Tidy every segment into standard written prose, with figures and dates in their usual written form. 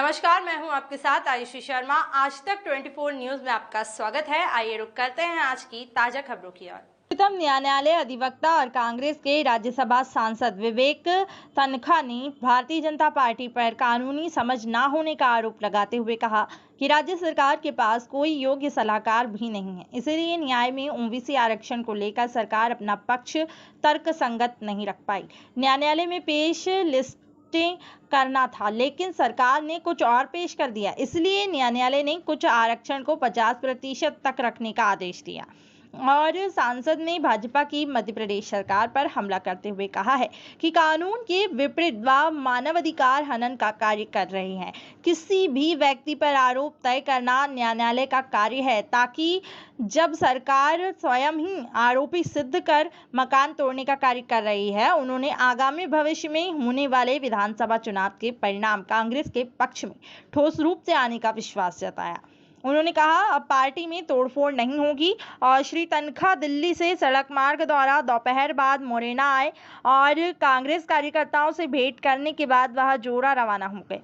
नमस्कार, मैं हूं आपके साथ आयुषी शर्मा। आज तक 24 न्यूज में आपका स्वागत है। आइए रुक करते हैं आज की ताजा खबरों की ओर। उच्चतम न्यायालय अधिवक्ता और कांग्रेस के राज्यसभा सांसद विवेक तन्खा ने भारतीय जनता पार्टी पर कानूनी समझ न होने का आरोप लगाते हुए कहा कि राज्य सरकार के पास कोई योग्य सलाहकार भी नहीं है, इसलिए न्याय में ओबीसी आरक्षण को लेकर सरकार अपना पक्ष तर्कसंगत नहीं रख पाई। न्यायालय में पेश लिस्ट करना था, लेकिन सरकार ने कुछ और पेश कर दिया, इसलिए न्यायालय ने कुछ आरक्षण को 50% तक रखने का आदेश दिया। और सांसद ने भाजपा की मध्य प्रदेश सरकार पर हमला करते हुए कहा है कि कानून के विपरीत व मानवाधिकार हनन का कार्य कर रहे हैं। किसी भी व्यक्ति पर आरोप तय करना न्यायालय का कार्य है, ताकि जब सरकार स्वयं ही आरोपी सिद्ध कर मकान तोड़ने का कार्य कर रही है। उन्होंने आगामी भविष्य में होने वाले विधानसभा चुनाव के परिणाम कांग्रेस के पक्ष में ठोस रूप से आने का विश्वास जताया। उन्होंने कहा, अब पार्टी में तोड़फोड़ नहीं होगी। और श्री तन्खा दिल्ली से सड़क मार्ग द्वारा दोपहर बाद मुरैना आए और कांग्रेस कार्यकर्ताओं से भेंट करने के बाद वह जोरा रवाना हो गए,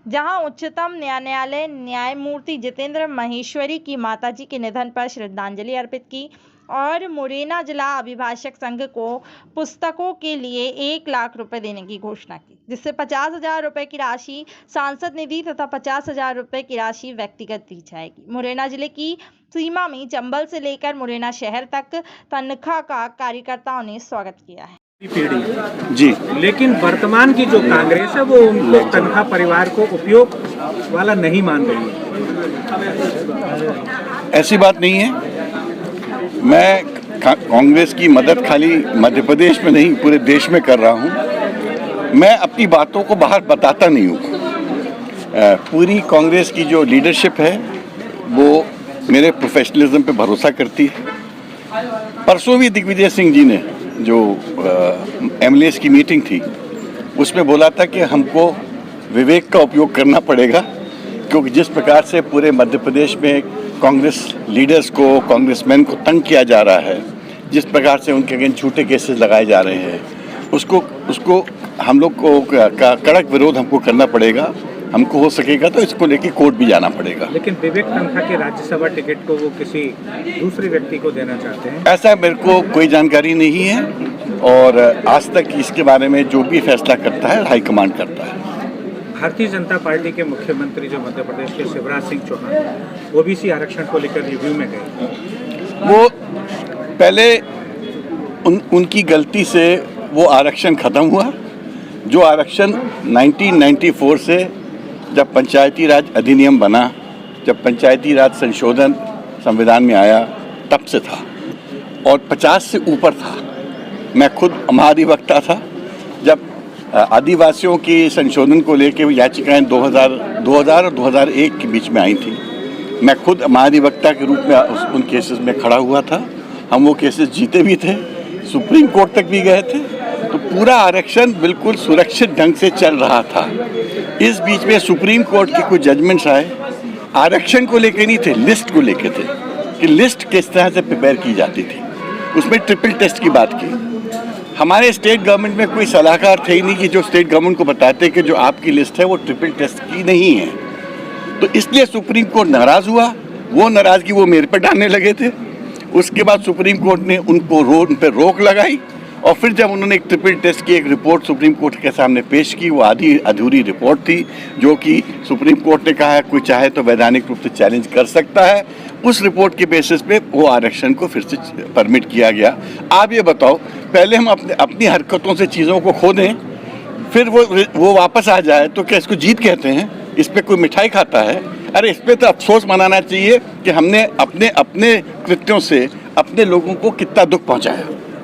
जहां उच्चतम न्यायालय न्यायमूर्ति जितेंद्र महेश्वरी की माताजी के निधन पर श्रद्धांजलि अर्पित की और मुरैना जिला अभिभाषक संघ को पुस्तकों के लिए 1 लाख रुपए देने की घोषणा की, जिससे 50,000 रुपए की राशि सांसद निधि तथा 50,000 रुपए की राशि व्यक्तिगत दी जाएगी। मुरैना जिले की सीमा में चंबल से लेकर मुरैना शहर तक तन्खा का कार्यकर्ताओं ने स्वागत किया है। पीढ़ी जी, लेकिन वर्तमान की जो कांग्रेस है वो उनको तन्खा परिवार को उपयोग वाला नहीं मान रही है। ऐसी बात नहीं है। मैं कांग्रेस की मदद खाली मध्य प्रदेश में नहीं, पूरे देश में कर रहा हूं। मैं अपनी बातों को बाहर बताता नहीं हूं। पूरी कांग्रेस की जो लीडरशिप है वो मेरे प्रोफेशनलिज्म पे भरोसा करती है। परसों भी दिग्विजय सिंह जी ने जो एमएलएस की मीटिंग थी उसमें बोला था कि हमको विवेक का उपयोग करना पड़ेगा, क्योंकि जिस प्रकार से पूरे मध्य प्रदेश में कांग्रेस लीडर्स को, कांग्रेसमैन को तंग किया जा रहा है, जिस प्रकार से उनके अगेंस्ट झूठे केसेस लगाए जा रहे हैं, उसको हम लोग को का कड़क विरोध हमको करना पड़ेगा। हमको हो सकेगा तो इसको लेके कोर्ट भी जाना पड़ेगा। लेकिन विवेक तन्खा के राज्यसभा टिकट को वो किसी दूसरे व्यक्ति को देना चाहते हैं, ऐसा मेरे को कोई जानकारी नहीं है। और आज तक इसके बारे में जो भी फैसला करता है हाईकमांड करता है। भारतीय जनता पार्टी के मुख्यमंत्री जो मध्य प्रदेश के शिवराज सिंह चौहान ओबीसी आरक्षण को लेकर रिव्यू में गए, वो पहले उनकी गलती से वो आरक्षण खत्म हुआ। जो आरक्षण 1994 से जब पंचायती राज अधिनियम बना, जब पंचायती राज संशोधन संविधान में आया, तब से था और 50 से ऊपर था। मैं खुद महाधिवक्ता था जब आदिवासियों की संशोधन को लेकर याचिकाएं 2000 और 2001 के बीच में आई थी। मैं खुद महाधिवक्ता के रूप में उन केसेस में खड़ा हुआ था। हम वो केसेस जीते भी थे, सुप्रीम कोर्ट तक भी गए थे। तो पूरा आरक्षण बिल्कुल सुरक्षित ढंग से चल रहा था। इस बीच में सुप्रीम कोर्ट के कुछ जजमेंट्स आए, आरक्षण को लेकर नहीं थे, लिस्ट को लेकर थे कि लिस्ट किस तरह से प्रिपेयर की जाती थी। उसमें ट्रिपल टेस्ट की बात की। हमारे स्टेट गवर्नमेंट में कोई सलाहकार थे ही नहीं कि जो स्टेट गवर्नमेंट को बताते कि जो आपकी लिस्ट है वो ट्रिपल टेस्ट की नहीं है। तो इसलिए सुप्रीम कोर्ट नाराज हुआ। वो नाराजगी वो मेरे पर डालने लगे थे। उसके बाद सुप्रीम कोर्ट ने उन पर रोक लगाई और फिर जब उन्होंने एक ट्रिपल टेस्ट की एक रिपोर्ट सुप्रीम कोर्ट के सामने पेश की, वो आधी अधूरी रिपोर्ट थी, जो कि सुप्रीम कोर्ट ने कहा है कोई चाहे तो वैधानिक रूप से चैलेंज कर सकता है। उस रिपोर्ट के बेसिस पे वो आरक्षण को फिर से परमिट किया गया। आप ये बताओ, पहले हम अपनी हरकतों से चीज़ों को खो दें, फिर वो वापस आ जाए तो क्या इसको जीत कहते हैं? इस पर कोई मिठाई खाता है? अरे इस पर तो अफसोस मनाना चाहिए कि हमने अपने कृत्यों से अपने लोगों को कितना दुख पहुंचाया।